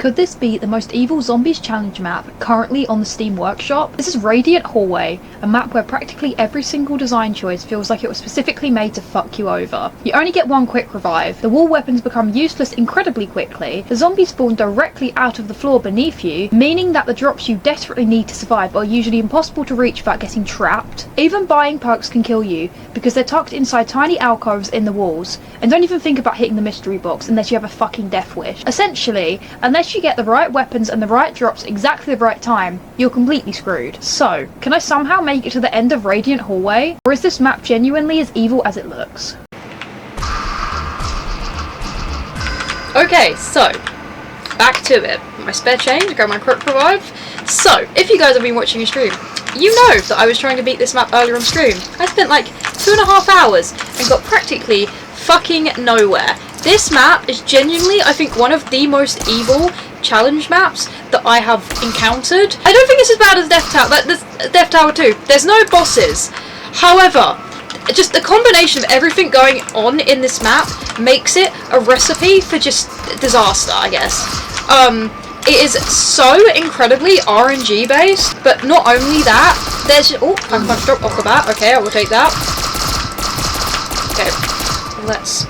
Could this be the most evil Zombies challenge map currently on the Steam Workshop? This is Radiant Hallway, a map where practically every single design choice feels like it was specifically made to fuck you over. You only get one quick revive, the wall weapons become useless incredibly quickly, the zombies spawn directly out of the floor beneath you, meaning that the drops you desperately need to survive are usually impossible to reach without getting trapped. Even buying perks can kill you, because they're tucked inside tiny alcoves in the walls, and don't even think about hitting the mystery box unless you have a fucking death wish. Essentially, unless you get the right weapons and the right drops exactly the right time, you're completely screwed. So, can I somehow make it to the end of Radiant Hallway? Or is this map genuinely as evil as it looks? Okay, so, back to it. My spare change, grab my quick revive. So, if you guys have been watching a stream, you know that I was trying to beat this map earlier on stream. I spent like 2.5 hours and got practically fucking nowhere. This map is genuinely, I think, one of the most evil challenge maps that I have encountered. I don't think it's as bad as Death Tower 2. There's no bosses. However, just the combination of everything going on in this map makes it a recipe for just disaster, I guess. It is so incredibly RNG based, but not only that, there's oh, I'm punch drop off the bat. Okay, I will take that. Okay, let's.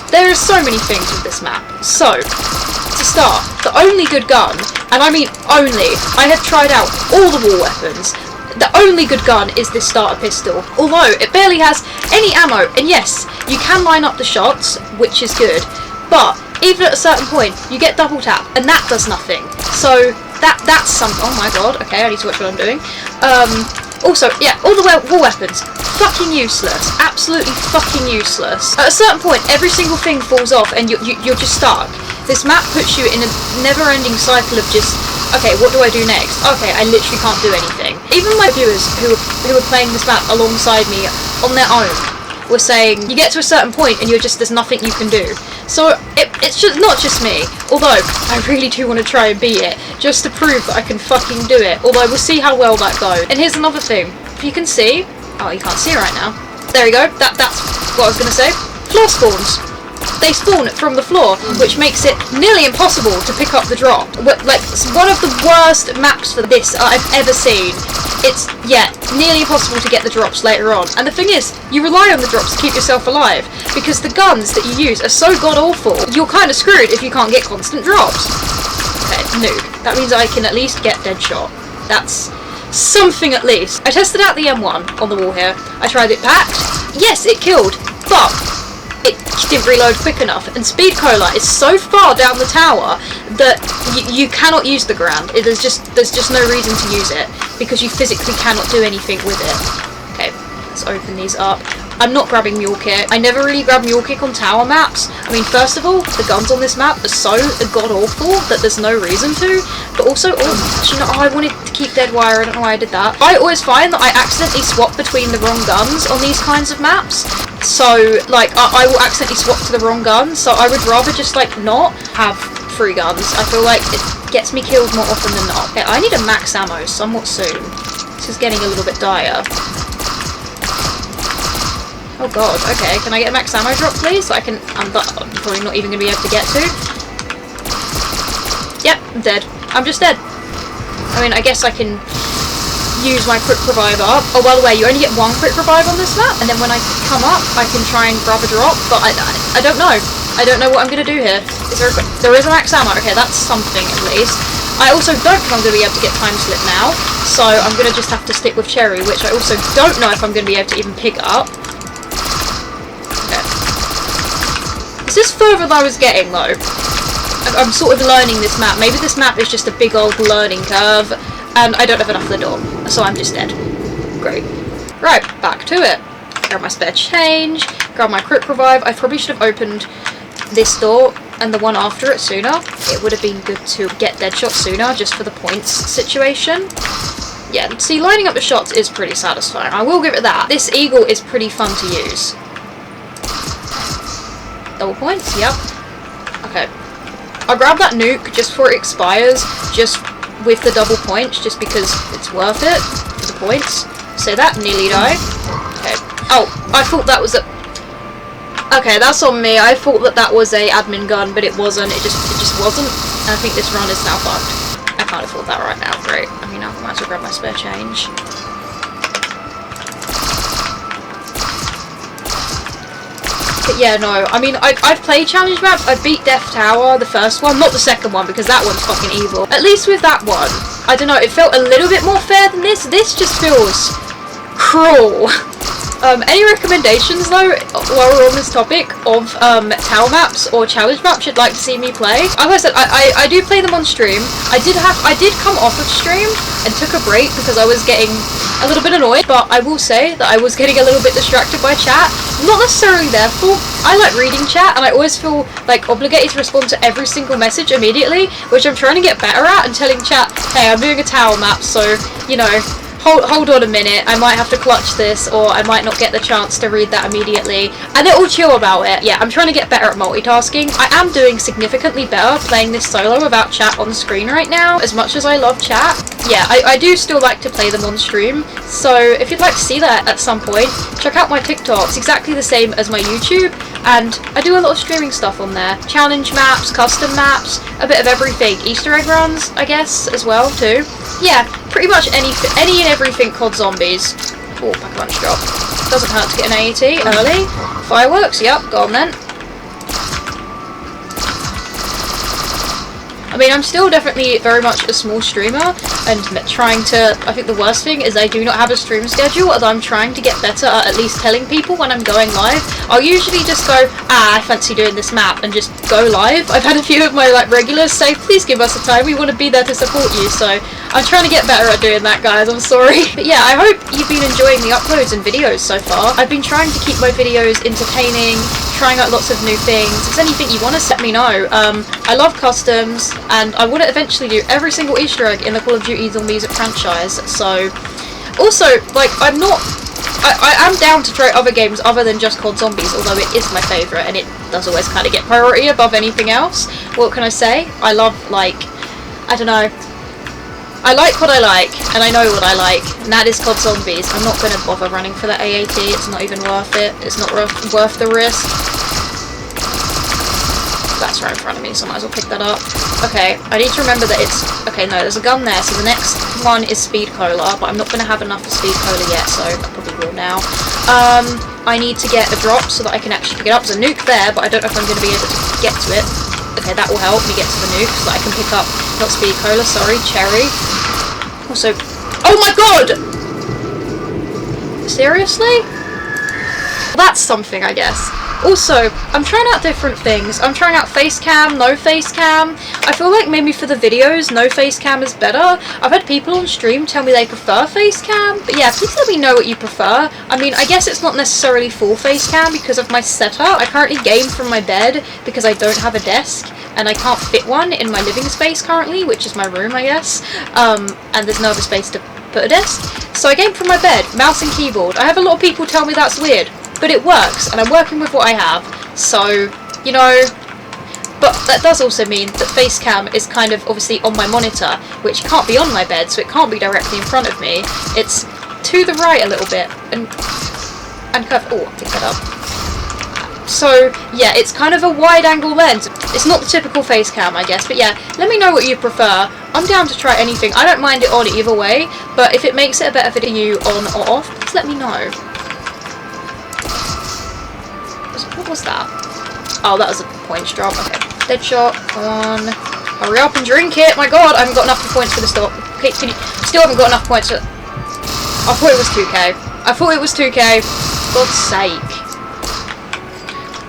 There are so many things with this map. So, to start, the only good gun, and I mean only, I have tried out all the wall weapons. The only good gun is this starter pistol, although it barely has any ammo, and yes, you can line up the shots, which is good, but even at a certain point, you get double tap, and that does nothing. So, that's something. Oh my god, okay, I need to watch what I'm doing. Also, yeah, all the wall weapons, fucking useless. Absolutely fucking useless. At a certain point, every single thing falls off and you're just stuck. This map puts you in a never-ending cycle of just, okay, what do I do next? Okay, I literally can't do anything. Even my viewers who are playing this map alongside me on their own were saying, you get to a certain point and there's nothing you can do. So, it's just not just me, although I really do want to try and beat it, just to prove that I can fucking do it, although we'll see how well that goes. And here's another thing, if you can see, oh you can't see right now, there you go, that's what I was going to say, floor spawns. They spawn from the floor, which makes it nearly impossible to pick up the drop. Like, one of the worst maps for this I've ever seen. It's, yeah, nearly impossible to get the drops later on. And the thing is, you rely on the drops to keep yourself alive, because the guns that you use are so god-awful, you're kind of screwed if you can't get constant drops. Okay, nude. That means I can at least get Deadshot. That's something at least. I tested out the M1 on the wall here. I tried it packed. Yes, it killed, but it didn't reload quick enough, and Speed Cola is so far down the tower that you cannot use the ground. There's just no reason to use it, because you physically cannot do anything with it. Okay, let's open these up. I'm not grabbing Mule Kick. I never really grab Mule Kick on tower maps. I mean, first of all, the guns on this map are so god-awful that there's no reason to, but also, actually, no, I wanted to keep Dead Wire, I don't know why I did that. I always find that I accidentally swap between the wrong guns on these kinds of maps. So, like, I will accidentally swap to the wrong gun, so I would rather just, like, not have 3 guns. I feel like it gets me killed more often than not. Okay, I need a max ammo somewhat soon. This is getting a little bit dire. Oh god, okay, can I get a max ammo drop, please? So I'm probably not even going to be able to get to. Yep, I'm dead. I'm just dead. I mean, I guess I can use my quick revive up. Oh, by the way, you only get 1 quick revive on this map, and then when I come up, I can try and grab a drop, but I don't know. I don't know what I'm going to do here. There is a max ammo. Okay, that's something at least. I also don't think I'm going to be able to get time slip now, so I'm going to just have to stick with Cherry, which I also don't know if I'm going to be able to even pick up. Okay. Is this further than I was getting, though? I'm sort of learning this map. Maybe this map is just a big old learning curve, and I don't have enough of the door, so I'm just dead. Great. Right, back to it. Grab my spare change, grab my quick revive. I probably should have opened this door and the one after it sooner. It would have been good to get Deadshot sooner, just for the points situation. Yeah, see, lining up the shots is pretty satisfying. I will give it that. This eagle is pretty fun to use. Double points, yep. Okay. I'll grab that nuke just before it expires, just with the double points, just because it's worth it for the points. So that nearly died. Okay. Oh, I thought that was a... Okay, that's on me. I thought that was a admin gun, but it wasn't. It just wasn't. And I think this run is now fucked. I can't afford that right now. Great. I mean, I might as well grab my spare change. But yeah, no, I mean, I've played challenge maps. I beat Death Tower, the first one, not the second one, because that one's fucking evil. At least with that one, I don't know, it felt a little bit more fair than this. This just feels cruel. Any recommendations though, while we're on this topic, of tower maps or challenge maps you'd like to see me play? As I said, I do play them on stream. I did come off of stream and took a break because I was getting a little bit annoyed, but I will say that I was getting a little bit distracted by chat. Not necessarily their fault. I like reading chat and I always feel like obligated to respond to every single message immediately, which I'm trying to get better at, and telling chat, hey, I'm doing a tower map, so, you know, hold on a minute, I might have to clutch this, or I might not get the chance to read that immediately, and they're all chill about it. Yeah, I'm trying to get better at multitasking. I am doing significantly better playing this solo without chat on screen right now, as much as I love chat. Yeah, I do still like to play them on stream, so if you'd like to see that at some point, check out my TikTok. It's exactly the same as my YouTube, and I do a lot of streaming stuff on there. Challenge maps, custom maps, a bit of everything. Easter egg runs, I guess, as well, too. Yeah, pretty much any and everything COD Zombies. Oh, pack a punch drop. Doesn't hurt to get an AET early. Fireworks, yep, go on then. I mean, I'm still definitely very much a small streamer, and trying to, I think the worst thing is I do not have a stream schedule, although I'm trying to get better at least telling people when I'm going live. I'll usually just go, I fancy doing this map, and just go live. I've had a few of my regulars say, please give us a time, we want to be there to support you, so I'm trying to get better at doing that, guys, I'm sorry. But yeah, I hope you've been enjoying the uploads and videos so far. I've been trying to keep my videos entertaining, trying out lots of new things. If there's anything you want to let me know. I love customs, and I want to eventually do every single Easter egg in the Call of Duty Zombies franchise, so... Also, like, I am down to try other games other than just COD Zombies, although it is my favourite, and it does always kind of get priority above anything else. What can I say? I love, like, I don't know. I like what I like, and I know what I like, and that is COD Zombies. I'm not going to bother running for that AAT, it's not even worth it. It's not worth the risk. That's right in front of me, so I might as well pick that up. Okay, I need to remember that it's... Okay, no, there's a gun there, so the next one is Speed Cola, but I'm not going to have enough for Speed Cola yet, so I probably will now. I need to get a drop so that I can actually pick it up. There's a nuke there, but I don't know if I'm going to be able to get to it. Okay, that will help me get to the nuke, so that I can pick up... Not Speed Cola, sorry, Cherry. Also... Oh my god! Seriously? That's something, I guess. Also, I'm trying out different things. I'm trying out face cam, no face cam. I feel like maybe for the videos, no face cam is better. I've had people on stream tell me they prefer face cam. But yeah, please let me know what you prefer. I mean, I guess it's not necessarily full face cam because of my setup. I currently game from my bed because I don't have a desk. And I can't fit one in my living space currently, which is my room, I guess. And there's no other space to put a desk. So I game from my bed, mouse and keyboard. I have a lot of people tell me that's weird. But it works, and I'm working with what I have, so, you know, but that does also mean that face cam is kind of obviously on my monitor, which can't be on my bed, so it can't be directly in front of me. It's to the right a little bit, and kind of, oh, I'll pick that up. So, yeah, it's kind of a wide-angle lens. It's not the typical face cam, I guess, but yeah, let me know what you prefer. I'm down to try anything. I don't mind it on either way, but if it makes it a better video on or off, please let me know. What was that? Oh, that was a points drop. Okay. Dead shot. Come on. Hurry up and drink it. My god, I haven't got enough points for the stop. Okay, still haven't got enough points for... I thought it was 2k. I thought it was 2k. God's sake.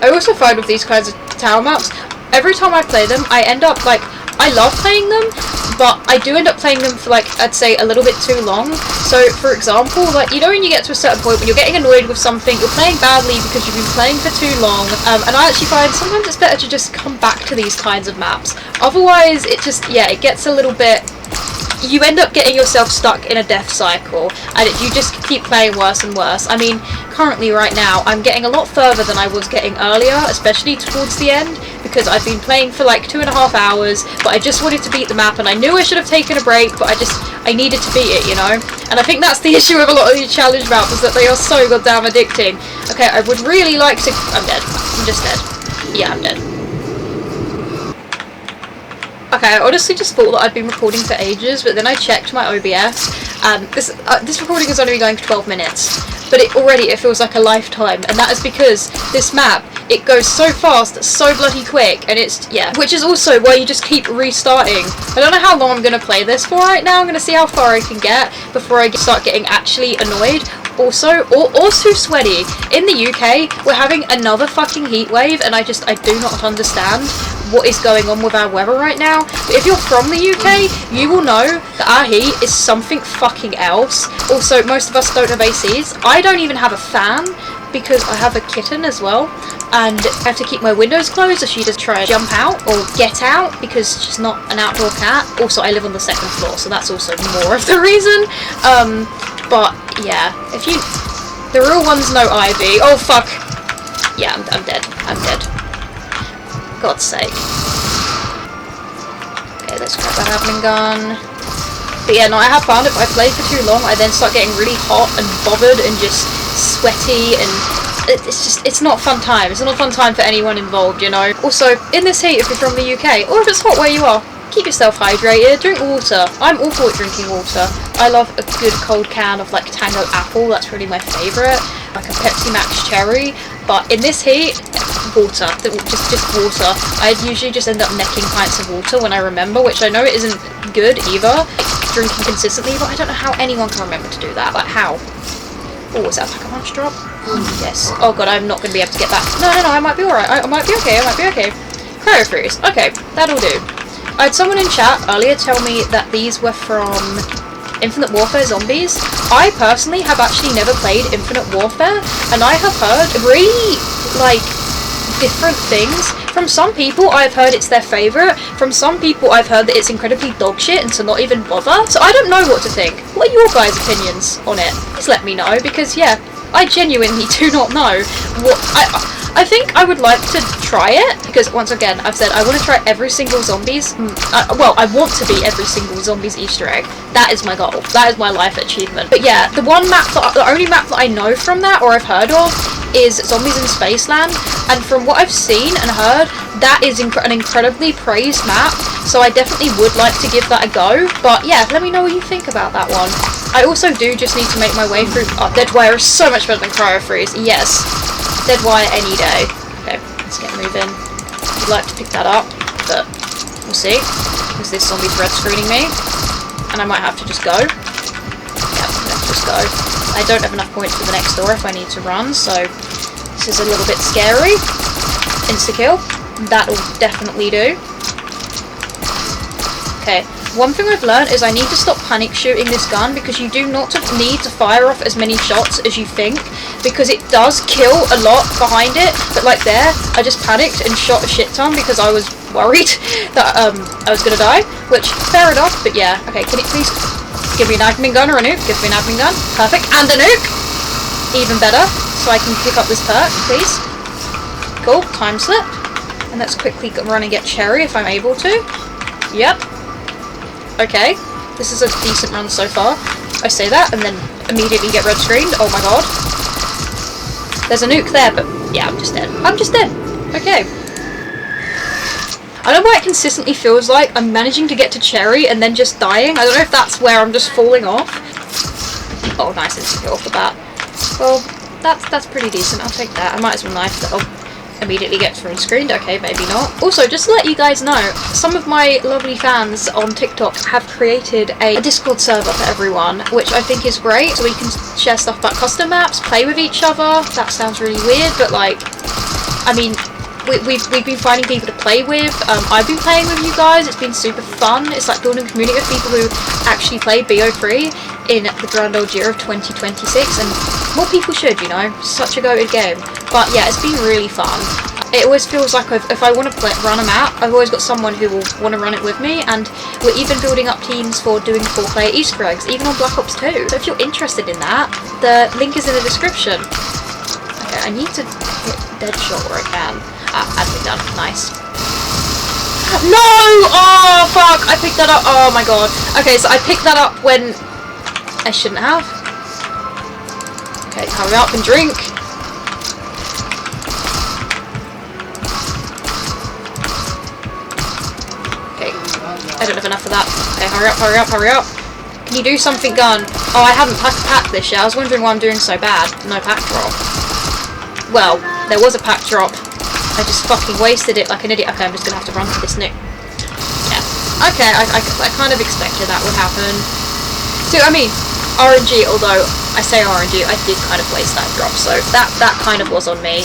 I also find with these kinds of tower maps, every time I play them, I end up, like, I love playing them, but I do end up playing them for, like, I'd say a little bit too long. So, for example, like, you know when you get to a certain point when you're getting annoyed with something, you're playing badly because you've been playing for too long, and I actually find sometimes it's better to just come back to these kinds of maps. Otherwise, it just, yeah, it gets a little bit... You end up getting yourself stuck in a death cycle, and you just keep playing worse and worse. I mean, currently right now, I'm getting a lot further than I was getting earlier, especially towards the end, because I've been playing for like 2.5 hours, but I just wanted to beat the map, and I knew I should have taken a break, but I needed to beat it, you know? And I think that's the issue with a lot of these challenge maps, is that they are so goddamn addicting. Okay, I would really like to... I'm dead. I'm just dead. Yeah, I'm dead. Okay, I honestly just thought that I'd been recording for ages, but then I checked my OBS, and this recording is only going for 12 minutes. But it feels like a lifetime, and that is because this map, it goes so fast, so bloody quick, and it's, yeah. Which is also why you just keep restarting. I don't know how long I'm going to play this for right now. I'm going to see how far I can get before I start getting actually annoyed. Also, too sweaty. In the UK, we're having another fucking heat wave, and I do not understand what is going on with our weather right now. But if you're from the UK, you will know that our heat is something fucking else. Also, most of us don't have ACs. I don't even have a fan because I have a kitten as well, and I have to keep my windows closed or she just try to jump out or get out because she's not an outdoor cat. Also, I live on the 2nd floor, so that's also more of the reason. But yeah, if you, the real ones know Ivy. Oh fuck. Yeah, I'm dead. I'm dead. God's sake. Okay, let's grab that admin gun. But yeah, no, I have found if I play for too long, I then start getting really hot and bothered and just sweaty, and it's not fun time. It's not a fun time for anyone involved, you know. Also, in this heat, if you're from the UK, or if it's hot where you are, keep yourself hydrated, drink water. I'm all for drinking water. I love a good cold can of like Tango Apple, that's really my favourite. Like a Pepsi Max Cherry. But in this heat, water. Just water. I'd usually just end up necking pints of water when I remember, which I know it isn't good either, like, drinking consistently, but I don't know how anyone can remember to do that. Like, how? Oh, is that a pack of punch drop? Yes. Oh god, I'm not going to be able to get back. No, I might be alright. I might be okay. I might be okay. Cryo freeze. Okay, that'll do. I had someone in chat earlier tell me that these were from Infinite Warfare Zombies. I personally have actually never played Infinite Warfare, and I have heard really, like, different things. From some people I've heard it's their favourite, from some people I've heard that it's incredibly dog shit and to not even bother. So I don't know what to think. What are your guys' opinions on it? Please let me know, because yeah, I genuinely do not know what I think I would like to try it, because once again, I've said I want to try every single Zombies, well, I want to be every single Zombies Easter egg. That is my goal. That is my life achievement. But yeah, the only map that I know from that, or I've heard of, is Zombies in Spaceland, and from what I've seen and heard, that is an incredibly praised map, so I definitely would like to give that a go. But yeah, let me know what you think about that one. I also do just need to make my way through. Oh, Dead Wire is so much better than Cryo Freeze. Yes. Dead Wire any day. Okay, let's get moving. I'd like to pick that up, but we'll see. Because this zombie's red screening me, and I might have to just go. Yeah, let's just go. I don't have enough points for the next door if I need to run, so this is a little bit scary. Insta-kill. That'll definitely do. Okay. One thing I've learned is I need to stop panic shooting this gun, because you do not need to fire off as many shots as you think, because it does kill a lot behind it. But like there, I just panicked and shot a shit ton because I was worried that I was gonna die, which fair enough. But yeah, okay, can it please give me an admin gun or a nuke? Give me an admin gun, perfect, and a nuke, even better. So I can pick up this perk, please. Cool, time slip, and let's quickly run and get Cherry if I'm able to. Yep. Okay, this is a decent run so far. I say that and then immediately get red screened. Oh my god. There's a nuke there, but yeah, I'm just dead. I'm just dead. Okay. I don't know why it consistently feels like I'm managing to get to Cherry and then just dying. I don't know if that's where I'm just falling off. Oh, nice instant kill off the bat. Well, that's pretty decent. I'll take that. I might as well knife that. Oh. Immediately gets red screened. Okay, maybe not. Also, just to let you guys know, some of my lovely fans on TikTok have created a Discord server for everyone, which I think is great, so we can share stuff about custom maps, play with each other. That sounds really weird, but like, I mean, we've been finding people to play with. I've been playing with you guys. It's been super fun. It's like building a community of people who actually play BO3 in the grand old year of 2026, and more people should, you know. Such a goated game. But yeah, it's been really fun. It always feels like if I want to run a map, I've always got someone who will want to run it with me, and we're even building up teams for doing 4-player Easter eggs, even on Black Ops 2. So if you're interested in that, the link is in the description. Okay, I need to hit Deadshot where I can. Admin done. Nice. No! Oh, fuck! I picked that up. Oh my god. Okay, so I picked that up when I shouldn't have. Okay, hurry up and drink. kind of enough of that. Okay, hurry up, hurry up, hurry up. Can you do something, gun? Oh, I haven't packed this yet. I was wondering why I'm doing so bad. No pack drop. Well, there was a pack drop. I just fucking wasted it like an idiot. Okay, I'm just gonna have to run for this new. Yeah. Okay, I kind of expected that would happen. So, I mean, RNG, although I say RNG, I did kind of waste that drop, so that kind of was on me.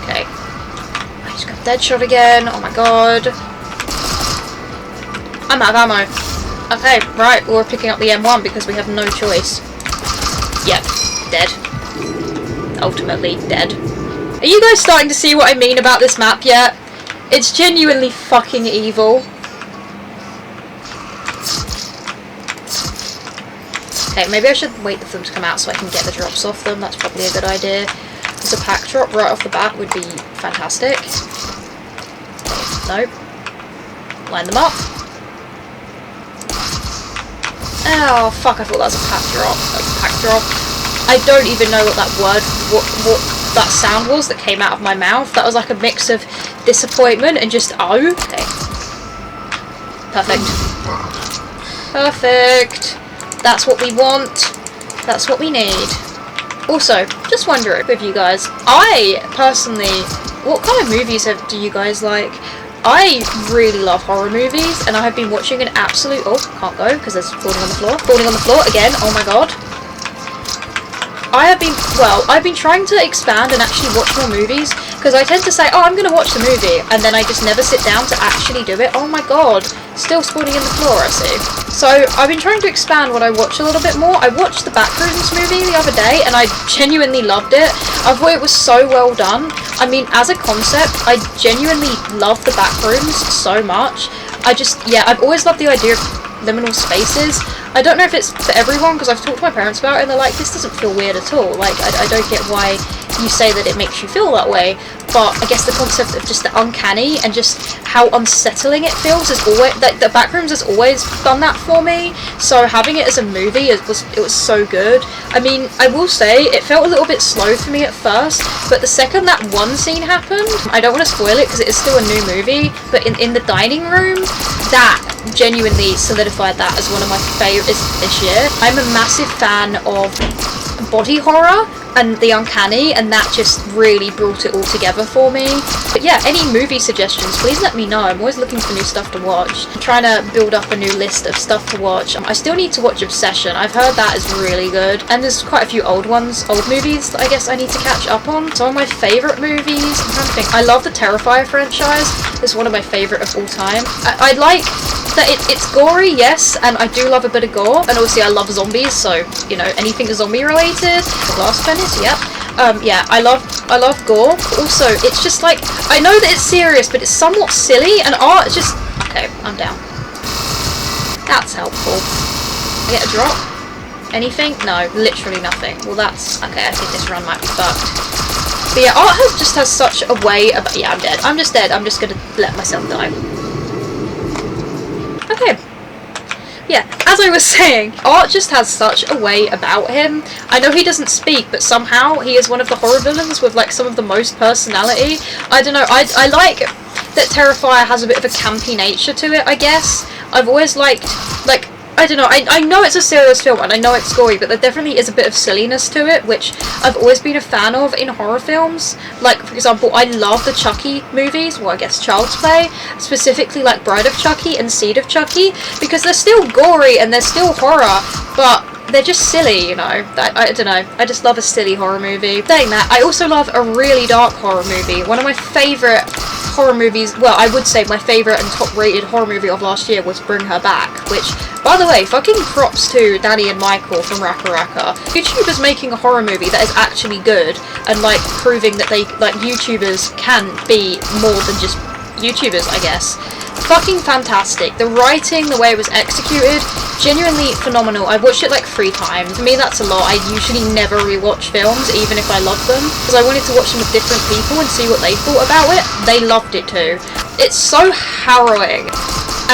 Okay. I just got dead shot again. Oh my god. I'm out of ammo. Okay, right, we're picking up the M1 because we have no choice. Yep, dead. Ultimately dead. Are you guys starting to see what I mean about this map yet? It's genuinely fucking evil. Okay, maybe I should wait for them to come out so I can get the drops off them. That's probably a good idea. Because a pack drop right off the bat would be fantastic. Nope. Line them up. Oh, fuck, I thought that was a pack drop. Like, pack drop. I don't even know what that word, what that sound was that came out of my mouth. That was like a mix of disappointment and just, oh. Okay. Perfect. Perfect. That's what we want. That's what we need. Also, just wondering with you guys, I personally, what kind of movies do you guys like? I really love horror movies, and I have been watching an absolute... Oh, can't go because there's falling on the floor. Falling on the floor again. Oh my god. I've been trying to expand and actually watch more movies, because I tend to say, oh, I'm going to watch the movie, and then I just never sit down to actually do it. Oh my god. Still spawning in the floor, I see. So, I've been trying to expand what I watch a little bit more. I watched the Backrooms movie the other day, and I genuinely loved it. I thought it was so well done. I mean, as a concept, I genuinely love the Backrooms so much. I've always loved the idea of liminal spaces. I don't know if it's for everyone, because I've talked to my parents about it, and they're like, this doesn't feel weird at all. Like, I don't get why you say that it makes you feel that way. But I guess the concept of just the uncanny and just how unsettling it feels is always, like, the Backrooms has always done that for me. So having it as a movie, it was so good. I mean, I will say it felt a little bit slow for me at first, but the second that one scene happened, I don't want to spoil it because it is still a new movie, but in the dining room, that genuinely solidified that as one of my favourites this year. I'm a massive fan of body horror and the uncanny, and that just really brought it all together for me. But yeah, any movie suggestions, please let me know. I'm always looking for new stuff to watch. I'm trying to build up a new list of stuff to watch. I still need to watch Obsession. I've heard that is really good, and there's quite a few old movies that I guess I need to catch up on. Some of my favourite movies, I'm trying to think. I love the Terrifier franchise. It's one of my favourite of all time. I like that it's gory, yes, and I do love a bit of gore, and obviously I love zombies, so, you know, anything zombie related. Glass furnace, yep. Yeah, I love gore, but also it's just like, I know that it's serious, but it's somewhat silly, and art just... Okay, I'm down. That's helpful. I get a drop? Anything? No, literally nothing. Well, that's... Okay, I think this run might be fucked. But yeah, art just has such a way of... Yeah, I'm dead. I'm just dead. I'm just gonna let myself die. Okay. Yeah, as I was saying, Art just has such a way about him. I know he doesn't speak, but somehow he is one of the horror villains with like some of the most personality. I don't know, I like that Terrifier has a bit of a campy nature to it, I guess. I've always liked, like, I don't know, I know it's a serious film and I know it's gory, but there definitely is a bit of silliness to it, which I've always been a fan of in horror films. Like, for example, I love the Chucky movies, well, I guess Child's Play, specifically like Bride of Chucky and Seed of Chucky, because they're still gory and they're still horror, but they're just silly, you know. I don't know, I just love a silly horror movie. Saying that, I also love a really dark horror movie. One of my favourite horror movies, well, I would say my favourite and top rated horror movie of last year was Bring Her Back, which, by the way, fucking props to Danny and Michael from Raka Raka. YouTubers making a horror movie that is actually good, and like proving that they, like, YouTubers can be more than just YouTubers, I guess. Fucking fantastic. The writing, the way it was executed, genuinely phenomenal. I watched it like 3 times. For me, that's a lot. I usually never rewatch films, even if I love them, because I wanted to watch them with different people and see what they thought about it. They loved it too. It's so harrowing,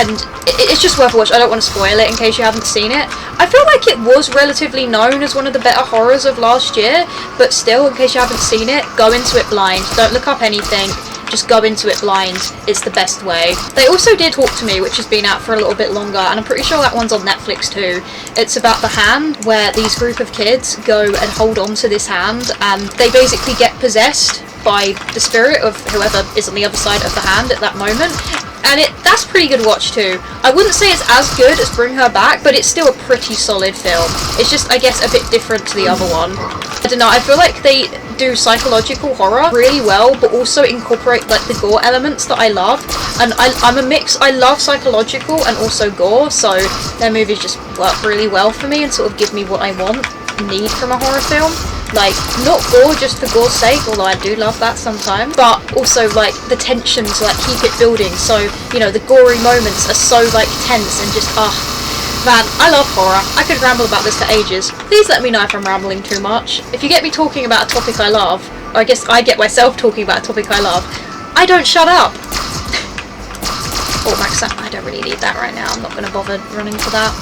and it's just worth a watch. I don't want to spoil it in case you haven't seen it. I feel like it was relatively known as one of the better horrors of last year, but still, in case you haven't seen it, go into it blind. Don't look up anything. just go into it blind is the best way. They also did Talk to Me, which has been out for a little bit longer, and I'm pretty sure that one's on Netflix too. It's about the hand, where these group of kids go and hold on to this hand, and they basically get possessed by the spirit of whoever is on the other side of the hand at that moment. And that's pretty good watch too. I wouldn't say it's as good as Bring Her Back, but it's still a pretty solid film. It's just, I guess, a bit different to the other one. I don't know, I feel like they do psychological horror really well, but also incorporate like the gore elements that I love. And I'm a mix, I love psychological and also gore, so their movies just work really well for me and sort of give me what I need from a horror film. Like, not gore just for gore's sake, although I do love that sometimes, but also, like, the tension to, like, keep it building, so, you know, the gory moments are so, like, tense and just, man, I love horror. I could ramble about this for ages. Please let me know if I'm rambling too much. If you get me talking about a topic I love, or I guess I get myself talking about a topic I love, I don't shut up! Oh, max out. I don't really need that right now. I'm not going to bother running for that.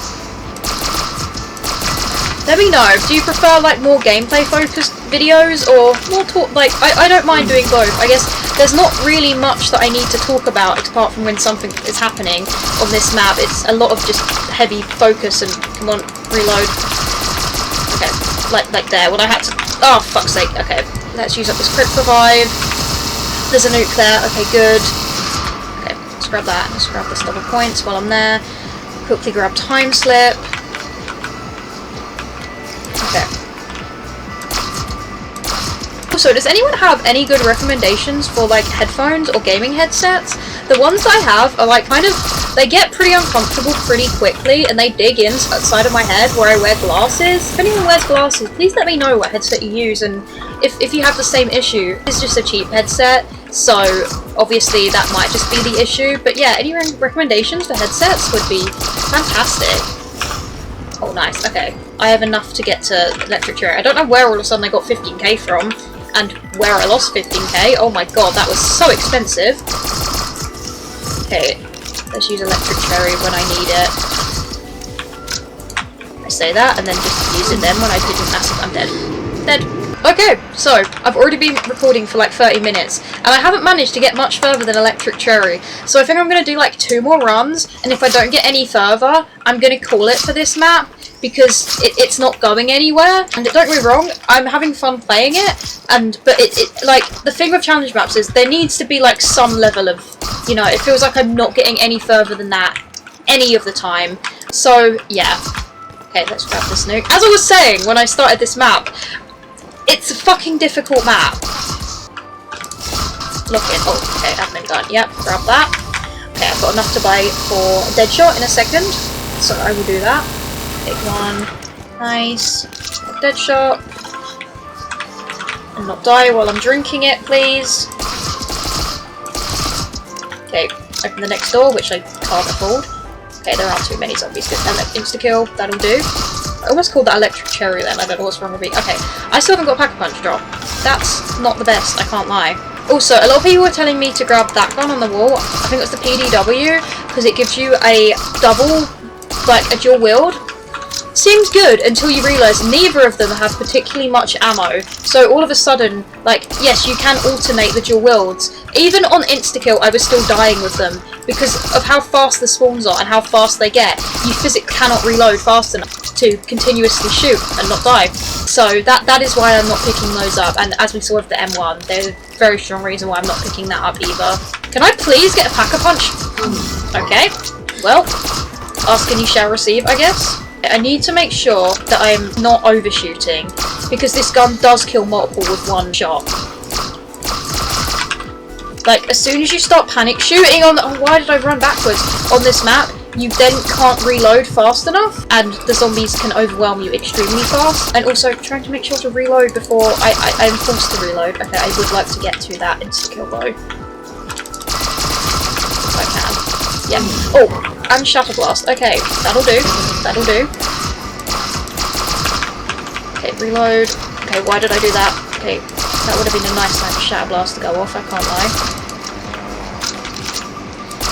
Let me know, do you prefer like more gameplay focused videos or more talk? Like, I don't mind doing both. I guess there's not really much that I need to talk about apart from when something is happening on this map. It's a lot of just heavy focus and, come on, reload. Okay, like there, when I had to, oh fuck's sake, okay. Let's use up this crit revive. There's a nuke there, okay good. Okay, let's grab that, let's grab this double points while I'm there. Quickly grab time slip. Okay. Also, does anyone have any good recommendations for like headphones or gaming headsets? The ones that I have are like kind of, they get pretty uncomfortable pretty quickly and they dig in outside of my head where I wear glasses. If anyone wears glasses, please let me know what headset you use and if you have the same issue. It's just a cheap headset, so obviously that might just be the issue. But yeah, any recommendations for headsets would be fantastic. Oh nice, okay. I have enough to get to Electric Cherry. I don't know where all of a sudden I got 15k from, and where I lost 15k. Oh my god, that was so expensive. Okay, let's use Electric Cherry when I need it. I say that, and then just use it then when I didn't massive. I'm dead. Dead. Okay, so I've already been recording for like 30 minutes, and I haven't managed to get much further than Electric Cherry. So I think I'm going to do like 2 more runs, and if I don't get any further, I'm going to call it for this map. Because it's not going anywhere, and don't get me wrong, I'm having fun playing it, but it like, the thing with challenge maps is there needs to be like some level of, you know, it feels like I'm not getting any further than that any of the time, so yeah. Okay, let's grab this nuke. As I was saying when I started this map, it's a fucking difficult map. Look in, oh, okay, admin gun, yep, grab that. Okay, I've got enough to buy for a dead shot in a second, so I will do that. Take one. Nice. Dead shot. And not die while I'm drinking it, please. Okay, open the next door, which I can't afford. Okay, there aren't too many zombies. Good, insta-kill, that'll do. I almost called that Electric Cherry then, I don't know what's wrong with me. Okay, I still haven't got a Pack-a-Punch drop. That's not the best, I can't lie. Also, a lot of people were telling me to grab that gun on the wall. I think it's the PDW, because it gives you a double, like a dual wield. Seems good until you realise neither of them have particularly much ammo, so all of a sudden, like, yes, you can alternate the dual wields. Even on insta-kill, I was still dying with them, because of how fast the spawns are and how fast they get. You physically cannot reload fast enough to continuously shoot and not die. So that is why I'm not picking those up, and as we saw with the M1, there's a very strong reason why I'm not picking that up either. Can I please get a Pack-a-Punch? Okay, well, ask and you shall receive, I guess. I need to make sure that I'm not overshooting, because this gun does kill multiple with one shot. Like, as soon as you start panic shooting on the— oh, why did I run backwards? On this map, you then can't reload fast enough, and the zombies can overwhelm you extremely fast. And also, trying to make sure to reload before I'm forced to reload. Okay, I would like to get to that insta-kill though. If I can. Yeah. Oh! And Shatter Blast. Okay, that'll do. That'll do. Okay, reload. Okay, why did I do that? Okay, that would have been a nice time for Shatter Blast to go off, I can't lie.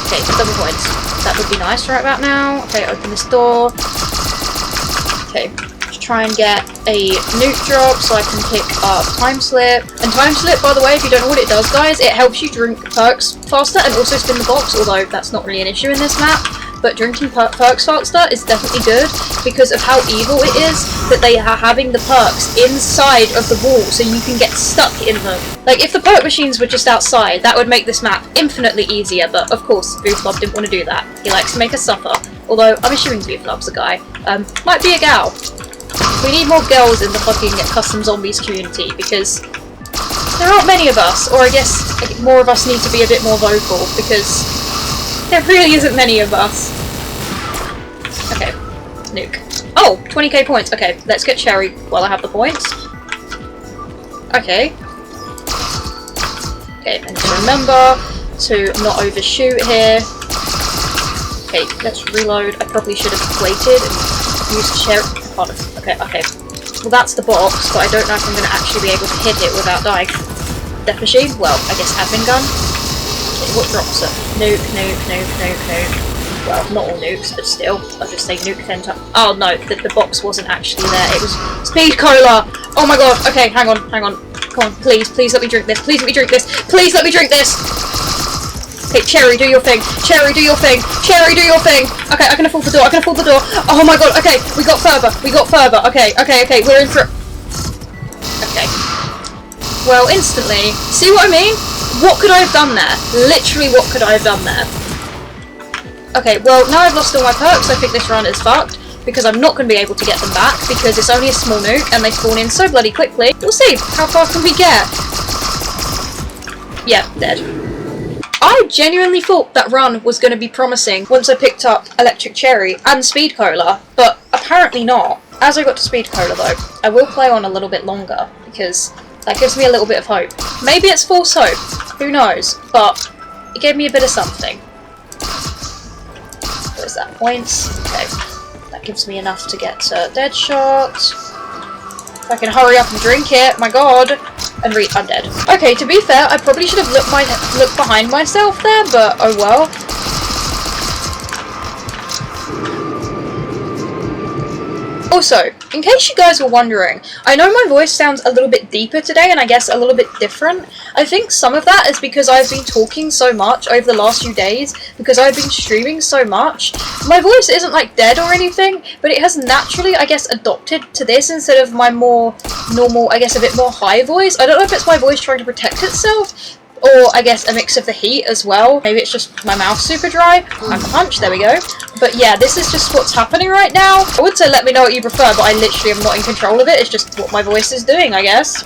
Okay, double points. That would be nice right about now. Okay, open this door. Okay, just try and get a nuke drop so I can pick up Time Slip. And Time Slip, by the way, if you don't know what it does, guys, it helps you drink perks faster and also spin the box, although that's not really an issue in this map. But drinking perks faster is definitely good because of how evil it is that they are having the perks inside of the wall so you can get stuck in them. Like, if the perk machines were just outside, that would make this map infinitely easier, but of course, Boothlub didn't want to do that. He likes to make us suffer. Although, I'm assuming Boothlub's a guy. Might be a gal. We need more girls in the fucking custom zombies community because there aren't many of us, or I guess more of us need to be a bit more vocal because there really isn't many of us. Okay, nuke. Oh, 20k points. Okay, let's get Cherry while I have the points. Okay. Okay, I need to remember to not overshoot here. Okay, let's reload. I probably should have waited and used Cherry. Okay, okay. Well, that's the box, but I don't know if I'm going to actually be able to hit it without dying. Death machine? Well, I guess admin gun. What drops it? Nuke, nuke, nuke, nuke, nuke. Well, not all nukes, but still. I'll just say nuke 10 times. Oh no, the box wasn't actually there. It was Speed Cola! Oh my god, okay, hang on, hang on. Come on, please, please let me drink this. Please let me drink this. Please let me drink this! Okay, Cherry, do your thing. Cherry, do your thing. Cherry, do your thing. Okay, I can afford the door. I can afford the door. Oh my god, okay, we got further. We got further. Okay, okay, okay, we're in for... Okay. Well, instantly. See what I mean? What could I have done there? Literally, what could I have done there? Okay, well, now I've lost all my perks, I think this run is fucked, because I'm not going to be able to get them back, because it's only a small nuke, and they spawn in so bloody quickly. We'll see, how far can we get? Yeah, dead. I genuinely thought that run was going to be promising once I picked up Electric Cherry and Speed Cola, but apparently not. As I got to Speed Cola, though, I will play on a little bit longer, because that gives me a little bit of hope. Maybe it's false hope, who knows, but it gave me a bit of something. Where's that? Points? Okay. That gives me enough to get Deadshot. If I can hurry up and drink it, my god! And I'm dead. Okay, to be fair, I probably should have looked behind myself there, but oh well. Also, in case you guys were wondering, I know my voice sounds a little bit deeper today and I guess a little bit different. I think some of that is because I've been talking so much over the last few days, because I've been streaming so much. My voice isn't like dead or anything, but it has naturally, I guess, adopted to this instead of my more normal, I guess a bit more high voice. I don't know if it's my voice trying to protect itself, or I guess a mix of the heat as well. Maybe it's just my mouth super dry. I can punch, there we go. But yeah, this is just what's happening right now. I would say let me know what you prefer, but I literally am not in control of it. It's just what my voice is doing, I guess.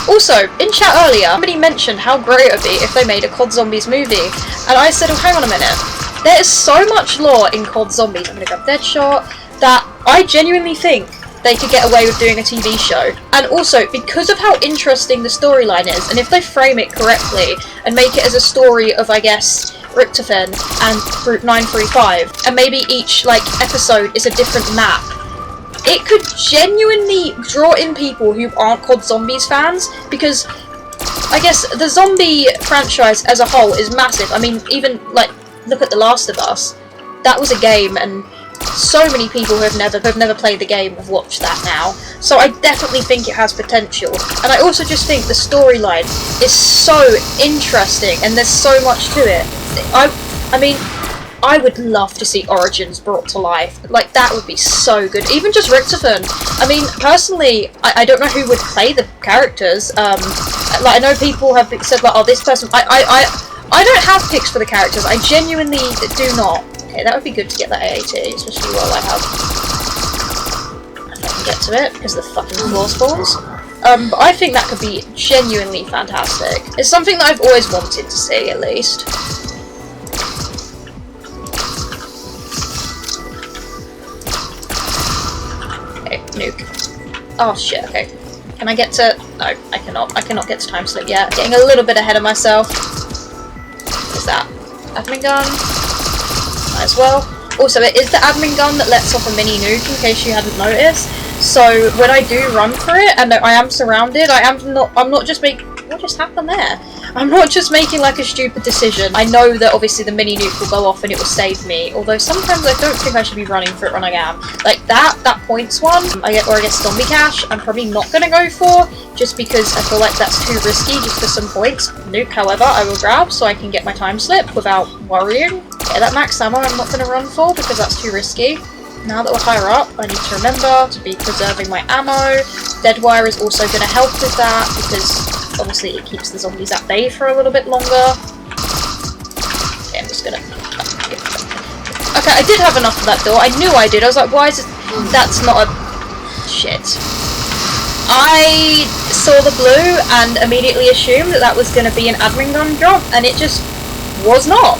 Also, in chat earlier, somebody mentioned how great it would be if they made a COD Zombies movie. And I said, oh, hang on a minute. There is so much lore in COD Zombies. I'm gonna grab Deadshot. That I genuinely think they could get away with doing a TV show. And also, because of how interesting the storyline is, and if they frame it correctly, and make it as a story of, I guess, Richtofen and Route 935, and maybe each, like, episode is a different map, it could genuinely draw in people who aren't COD Zombies fans, because I guess the zombie franchise as a whole is massive. I mean, even, like, look at The Last of Us. That was a game, and so many people who have never played the game have watched that now. So I definitely think it has potential. And I also just think the storyline is so interesting, and there's so much to it. I mean, I would love to see Origins brought to life. Like, that would be so good. Even just Richtofen. I mean, personally, I don't know who would play the characters. Like, I know people have said, like, oh, this person... I don't have picks for the characters. I genuinely do not. Okay, that would be good to get that AAT, especially while I have... if I can get to it, because of the fucking floor spawns. But I think that could be genuinely fantastic. It's something that I've always wanted to see, at least. Okay, nuke. Oh shit, okay. Can I get to... no, I cannot. I cannot get to time slip yet. Getting a little bit ahead of myself. What's that? Admin gun? As well. Also, it is the admin gun that lets off a mini nuke, in case you hadn't noticed. So when I do run for it and I am surrounded, I'm not just making... what just happened there? I'm not just making like a stupid decision. I know that obviously the mini nuke will go off and it will save me, although sometimes I don't think I should be running for it when I am. Like that points one, or I guess zombie cache, I'm probably not going to go for, just because I feel like that's too risky just for some points. Nuke, however, I will grab so I can get my time slip without worrying. Yeah, that max ammo I'm not going to run for because that's too risky. Now that we're higher up, I need to remember to be preserving my ammo. Dead wire is also going to help with that because obviously it keeps the zombies at bay for a little bit longer. Okay, I'm just gonna... Okay, I did have enough of that door. I knew I did. I was like, why is it... That's not a... Shit. I saw the blue and immediately assumed that that was going to be an admin gun drop, and it just was not.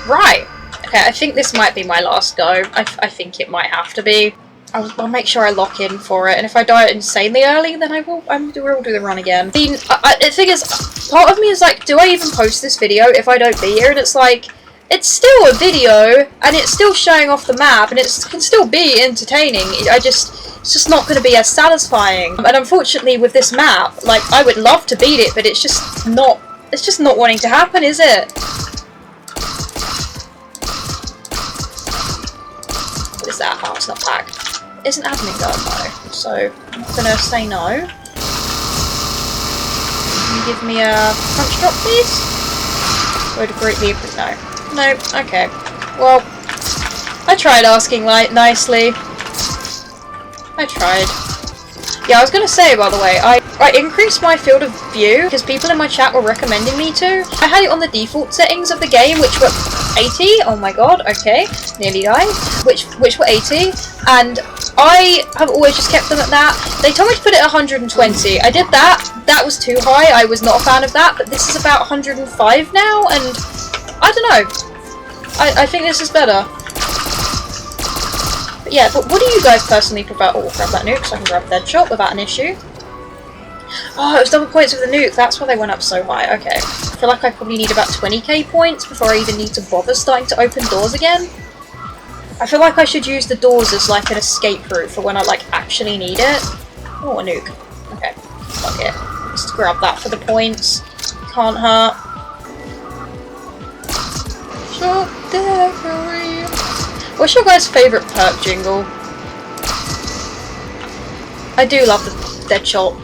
Right. Okay, I think this might be my last go. I think it might have to be. I'll make sure I lock in for it, and if I die insanely early, then I will do the run again. I mean, the thing is, part of me is like, do I even post this video if I don't be here? And it's like, it's still a video, and it's still showing off the map, and it can still be entertaining. It's just not going to be as satisfying. And unfortunately, with this map, like, I would love to beat it, but it's just not wanting to happen, is it? What is that? Oh, it's not packed. It isn't admin gun though, so I'm not gonna say no. Can you give me a punch drop, please? Would greatly appreciate. No. No. Okay. Well, I tried asking nicely. I tried. Yeah, I was gonna say, by the way, I increased my field of view because people in my chat were recommending me to. I had it on the default settings of the game, which were 80. Oh my god. Okay, nearly died. Which were 80, and I have always just kept them at that. They told me to put it at 120. I did that. That was too high. I was not a fan of that. But this is about 105 now, and I don't know. I think this is better. But yeah, but what do you guys personally prefer? Oh, grab that nuke so I can grab dead shot without an issue. Oh, it was double points with the nuke. That's why they went up so high. Okay. I feel like I probably need about 20k points before I even need to bother starting to open doors again. I feel like I should use the doors as like an escape route for when I like actually need it. Oh, a nuke. Okay. Fuck it. Just grab that for the points. Can't hurt. What's your guys' favourite perk jingle? I do love the dead shot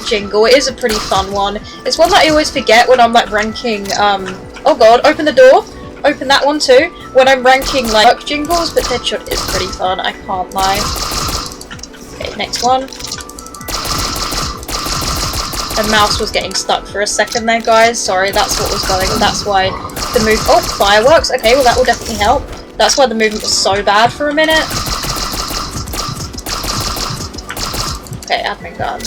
jingle. It is a pretty fun one. It's one that I always forget when I'm like ranking, oh god, open the door. Open that one too. When I'm ranking like perk jingles, but Deadshot is pretty fun, I can't lie. Okay, next one. My mouse was getting stuck for a second there, guys. Sorry, that's what was going on. That's why the move. Oh, fireworks. Okay, well that will definitely help. That's why the movement was so bad for a minute. Okay, admin gun.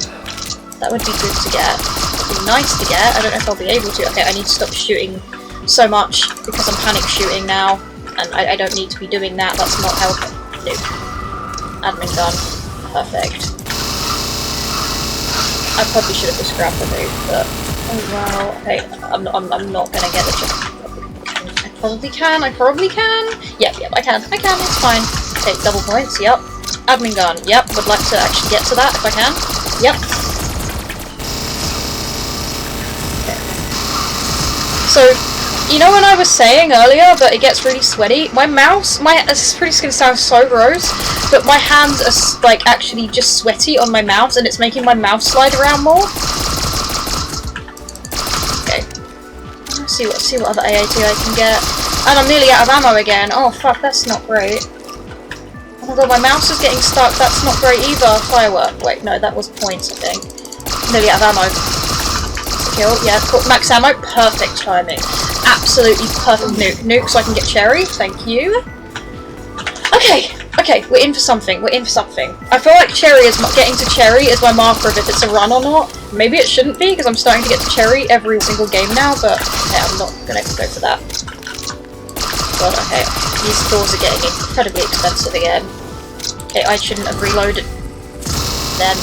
That would be good to get. That'd be nice to get. I don't know if I'll be able to. Okay, I need to stop shooting so much because I'm panic shooting now, and I don't need to be doing that. That's not helping. Nope. Admin gun. Perfect. I probably should have just grabbed the nuke, but oh wow. Okay, I'm not gonna get the chip. I probably can. Yep, I can. It's fine. Okay, double points. Yep. Admin gun. Yep. Would like to actually get to that if I can. Yep. Okay. So. You know when I was saying earlier that it gets really sweaty? My mouse, this is pretty gonna sound so gross, but my hands are like actually just sweaty on my mouse, and it's making my mouse slide around more. Okay. Let's see what other AAT I can get. And I'm nearly out of ammo again. Oh fuck, that's not great. Oh my god, my mouse is getting stuck. That's not great either. Firework. Wait, no, that was points, I think. Nearly out of ammo. Kill. Yeah, max ammo. Perfect timing. Absolutely perfect nuke so I can get cherry. Thank you. Okay, we're in for something. I feel like getting to cherry is my marker of if it's a run or not. Maybe it shouldn't be because I'm starting to get to cherry every single game now, but okay, I'm not gonna go for that. God, okay, these doors are getting incredibly expensive again. Okay, I shouldn't have reloaded then.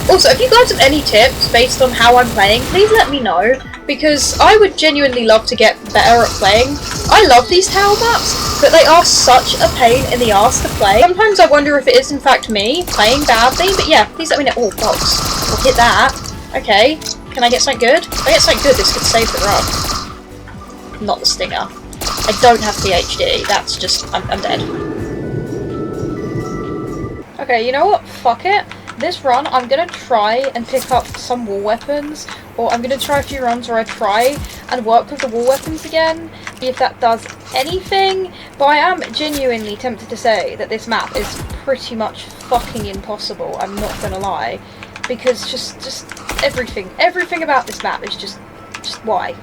Also, if you guys have any tips based on how I'm playing, please let me know, because I would genuinely love to get better at playing. I love these tower maps. but they are such a pain in the arse to play. Sometimes I wonder if it is in fact me playing badly, but yeah, please let me know. Oh, box. We'll hit that. Okay, can I get something good? If I get something good, this could save the run. Not the stinger. I don't have PhD, that's just, I'm dead. Okay, you know what? Fuck it. This run, I'm gonna try and pick up some wall weapons, or I'm gonna try a few runs where I try and work with the wall weapons again, see if that does anything, but I am genuinely tempted to say that this map is pretty much fucking impossible, I'm not gonna lie, because just everything about this map is just why?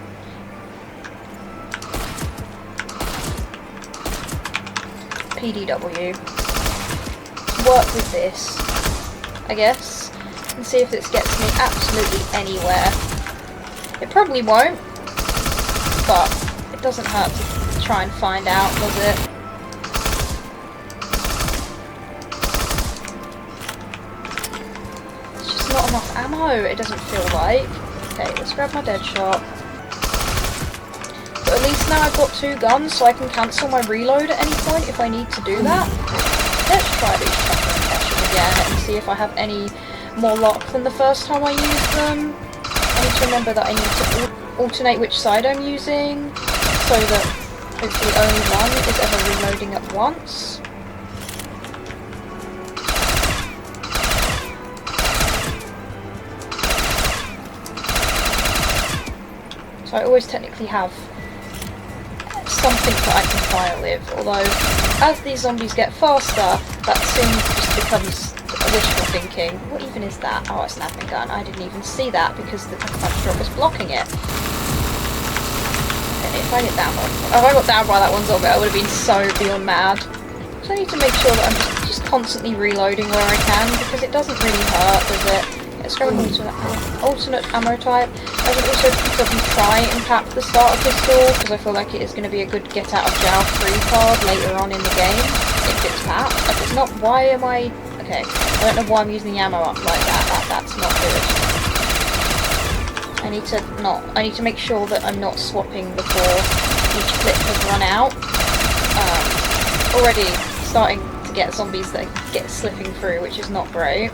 PDW. Work with this, I guess, and see if this gets me absolutely anywhere. It probably won't, but it doesn't hurt to try and find out, does it? It's just not enough ammo, it doesn't feel like. Okay, let's grab my dead shot. But at least now I've got 2 guns, so I can cancel my reload at any point if I need to do that. Let's try these shotgun catches again and see if I have any more luck than the first time I used them. I need to remember that I need to alternate which side I'm using, so that hopefully only one is ever reloading at once. So I always technically have something that I can fire with, although as these zombies get faster, that soon just becomes wishful thinking. What even is that? Oh, a snapping gun. I didn't even see that because the punch drop was blocking it. Okay, if I get down by if I got down by that one zombie, I would have been so beyond mad. So I need to make sure that I'm just constantly reloading where I can, because it doesn't really hurt, does it? Let's go with alternate ammo type. I would also probably try and tap the starter pistol, because I feel like it is going to be a good get out of jail free card later on in the game, if it's tapped. If it's not, why am I... Okay, I don't know why I'm using the ammo up like that. That's not good. I need to make sure that I'm not swapping before each clip has run out. Already starting to get zombies that get slipping through, which is not great.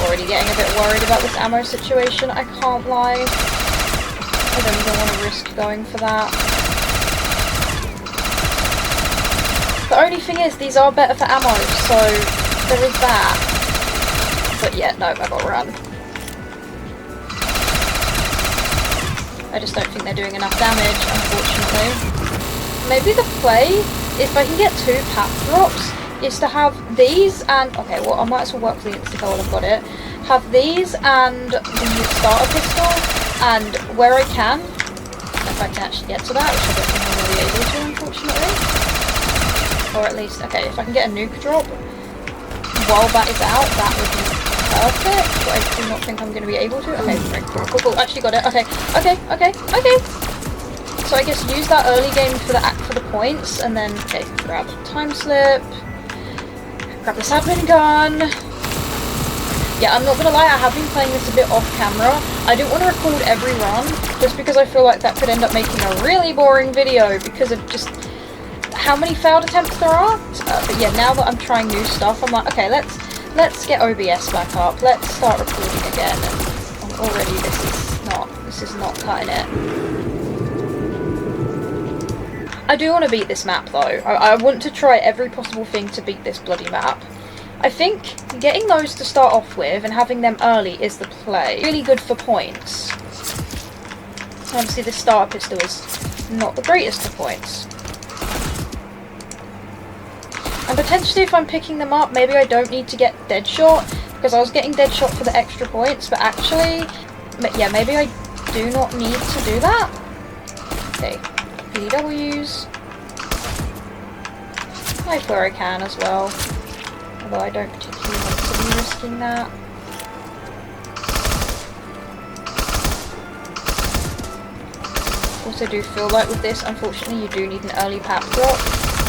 Already getting a bit worried about this ammo situation, I can't lie. I don't even want to risk going for that. The only thing is, these are better for ammo, so there is that. But yeah, no, I gotta run. I just don't think they're doing enough damage, unfortunately. Maybe the play, if I can get 2 pack drops, is to have these and... Okay, well, I might as well work for the insta-kill while I've got it. Have these and the starter pistol, and where I can, if I can actually get to that, which I don't think I'm really able to, unfortunately. Or at least, okay, if I can get a nuke drop while that is out, that would be perfect, but I do not think I'm going to be able to. Okay, right, cool, actually got it. Okay. So I guess use that early game for the points, and then, okay, grab time slip. Grab this admin gun. Yeah, I'm not gonna lie, I have been playing this a bit off camera. I didn't want to record every run, just because I feel like that could end up making a really boring video because of just how many failed attempts there are. But yeah, now that I'm trying new stuff, I'm like, okay, let's get OBS back up. Let's start recording again. And already this is not cutting it. I do want to beat this map though. I want to try every possible thing to beat this bloody map. I think getting those to start off with and having them early is the play. Really good for points. Obviously this starter pistol is not the greatest for points. And potentially if I'm picking them up, maybe I don't need to get Deadshot, because I was getting Deadshot for the extra points, but actually, yeah, maybe I do not need to do that. Okay. PDWs. Knife where I can as well, although I don't particularly want to be risking that. Also do feel like with this, unfortunately, you do need an early pap drop,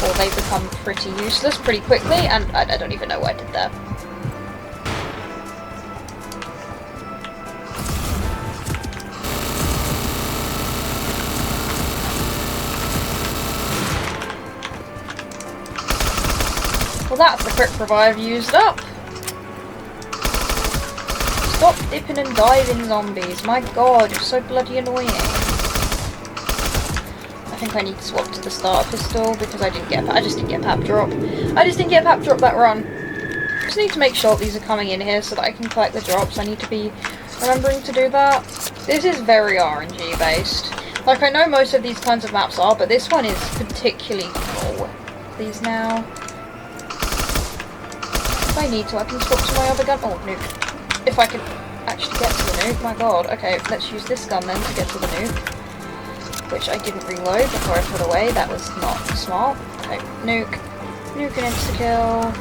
or they become pretty useless pretty quickly, and I don't even know what I did there. Well, that's the quick revive used up. Stop dipping and diving, zombies. My god, you're so bloody annoying. I think I need to swap to the starter pistol because I just didn't get pap drop. I just didn't get pap drop that run. Just need to make sure these are coming in here so that I can collect the drops. I need to be remembering to do that. This is very RNG based. Like, I know most of these kinds of maps are, but this one is particularly cool. These now. If I need to, I can swap to my other gun. Oh, nuke. If I can actually get to the nuke. My god. Okay, let's use this gun then to get to the nuke. Which I didn't reload before I put away. That was not smart. Okay, nuke. Nuke and insta-kill.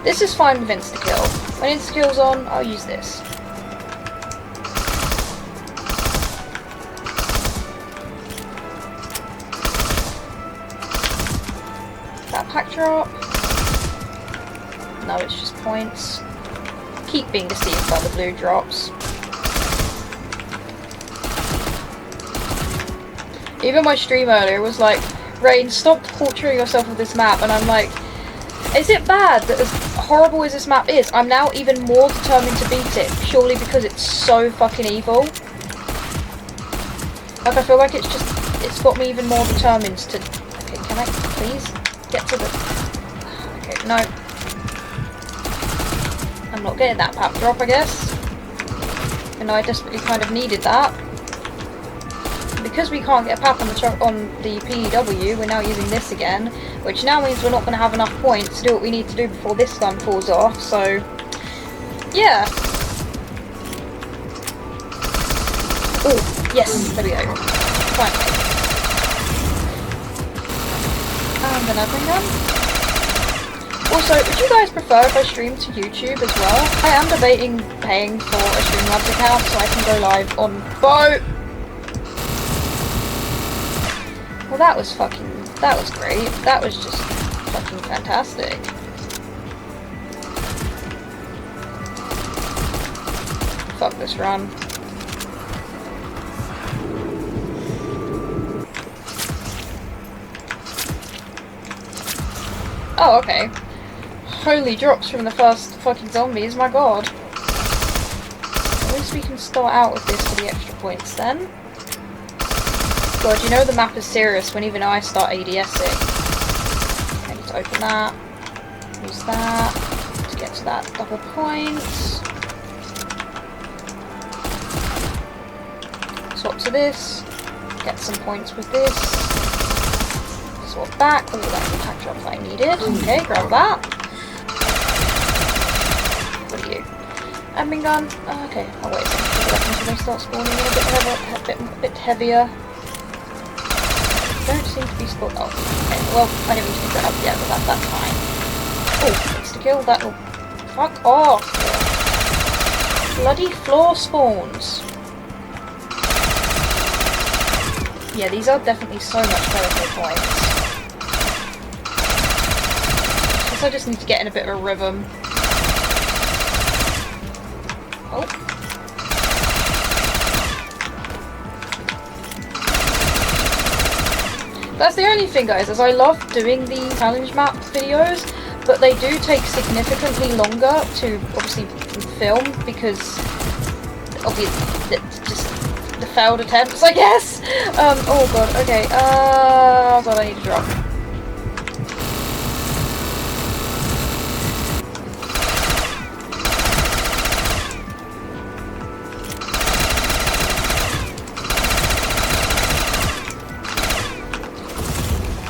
This is fine with insta-kill. When insta-kill's on, I'll use this. That pack drop. No, it's just points. Keep being deceived by the blue drops. Even my stream earlier was like, Rain, stop torturing yourself with this map, and I'm like, is it bad that as horrible as this map is, I'm now even more determined to beat it, purely because it's so fucking evil? Like, I feel like it's got me even more determined to... Okay, can I please get to the... Okay, no. I'm not getting that pap drop, I guess. And I desperately kind of needed that. Because we can't get a pap on the PEW, we're now using this again, which now means we're not going to have enough points to do what we need to do before this gun falls off, so... yeah. Oh, yes, there we go. Finally. And another gun. Also, would you guys prefer if I stream to YouTube as well? I am debating paying for a Streamlabs account so I can go live on both. Well, that was great. That was just fucking fantastic. Fuck this run. Oh, okay. Holy drops from the first fucking zombies, my god. At least we can start out with this for the extra points then. God, you know the map is serious when even I start ADSing. I need to open that. Use that to get to that double point. Swap to this. Get some points with this. Swap back. Oh, that's the pack drop that I needed. Okay, grab that. What are you? Admin gun. Oh, okay, I'll wait a second until they start spawning in a bit heavier. Don't seem to be spawned. Oh, okay. Well, I didn't mean to pick that up yet, but that's fine. Oh, needs to kill that. Oh, fuck off! Bloody floor spawns. Yeah, these are definitely so much better for points. I just need to get in a bit of a rhythm. Oh. That's the only thing, guys, is I love doing these challenge map videos, but they do take significantly longer to obviously film because obviously just the failed attempts, I guess. Oh god, okay. Oh god, I need to drop.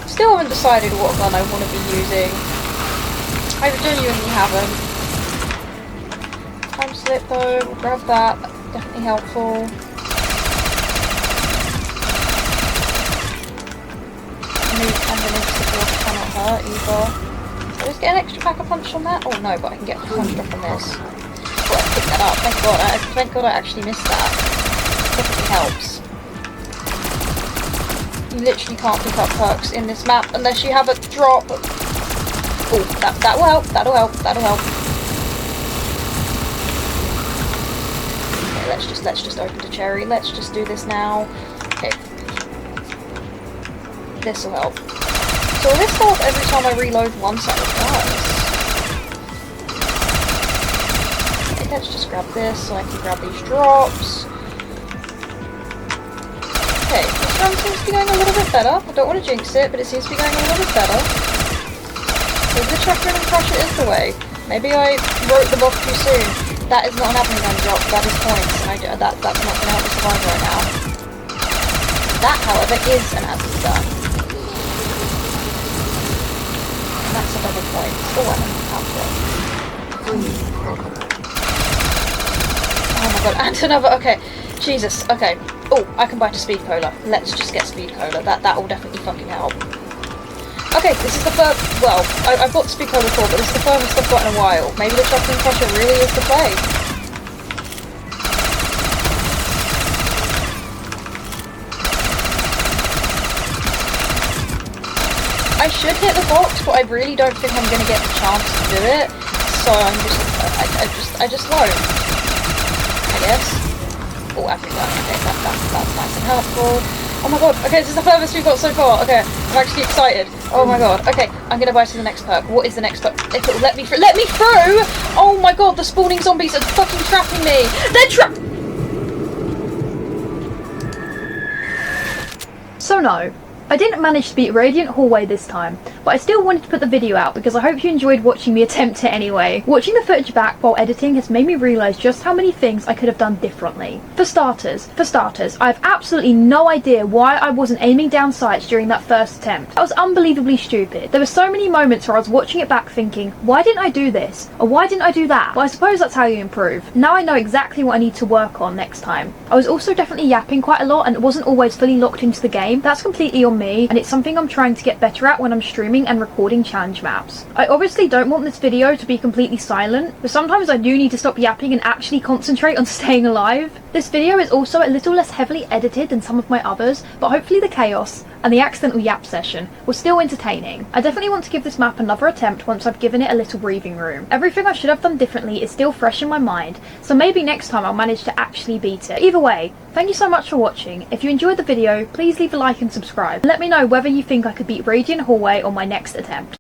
Still haven't decided what gun I want to be using. I genuinely haven't. Time slip though, we'll grab that. Definitely helpful. Nuke and an insta-kill cannot hurt either. Did I just get an extra pack of punch on that? Oh no, but I can get a punch drop on this. Thought I picked that up. Thank god I actually missed that. Definitely helps. You literally can't pick up perks in this map unless you have a drop. Oh, that will help. That'll help. That'll help. Okay, let's just open the cherry. Let's just do this now. Okay. This will help. So will this go off every time I reload once? It does. Okay, let's just grab this so I can grab these drops. Okay, this run seems to be going a little bit better. I don't want to jinx it, but it seems to be going a little bit better. Maybe the chuck in and crush it is the way. Maybe I wrote them off too soon. That is not an admin gun drop, that is points, and that's not going to help me survive right now. That, however, is an admin gun. And that's another point. Oh, and oh my god, and another, okay. Jesus, okay. Oh, I can buy a speed cola. Let's just get speed cola. That will definitely fucking help. Okay, this is the first, well, I've got speed cola before, but this is the furthest I've got in a while. Maybe the chocolate crusher really is the play. I should hit the box, but I really don't think I'm going to get the chance to do it. So I'm I just won't. I guess. Oh, I think okay, that's nice and helpful. Oh my god, okay, this is the furthest we've got so far. Okay, I'm actually excited. Oh my god, okay, I'm gonna buy to the next perk. What is the next perk? If it'll let me through. Let me through! Oh my god, the spawning zombies are fucking trapping me! They're So no, I didn't manage to beat Radiant Hallway this time, but I still wanted to put the video out because I hope you enjoyed watching me attempt it anyway. Watching the footage back while editing has made me realise just how many things I could have done differently. For starters, I have absolutely no idea why I wasn't aiming down sights during that first attempt. That was unbelievably stupid. There were so many moments where I was watching it back thinking, why didn't I do this? Or why didn't I do that? But I suppose that's how you improve. Now I know exactly what I need to work on next time. I was also definitely yapping quite a lot and wasn't always fully locked into the game. That's completely on me, and it's something I'm trying to get better at when I'm streaming and recording challenge maps. I obviously don't want this video to be completely silent, but sometimes I do need to stop yapping and actually concentrate on staying alive. This video is also a little less heavily edited than some of my others, but hopefully the chaos and the accidental yap session was still entertaining. I definitely want to give this map another attempt once I've given it a little breathing room. Everything I should have done differently is still fresh in my mind, so maybe next time I'll manage to actually beat it. Either way, thank you so much for watching. If you enjoyed the video, please leave a like and subscribe. Let me know whether you think I could beat Radiant Hallway on my next attempt.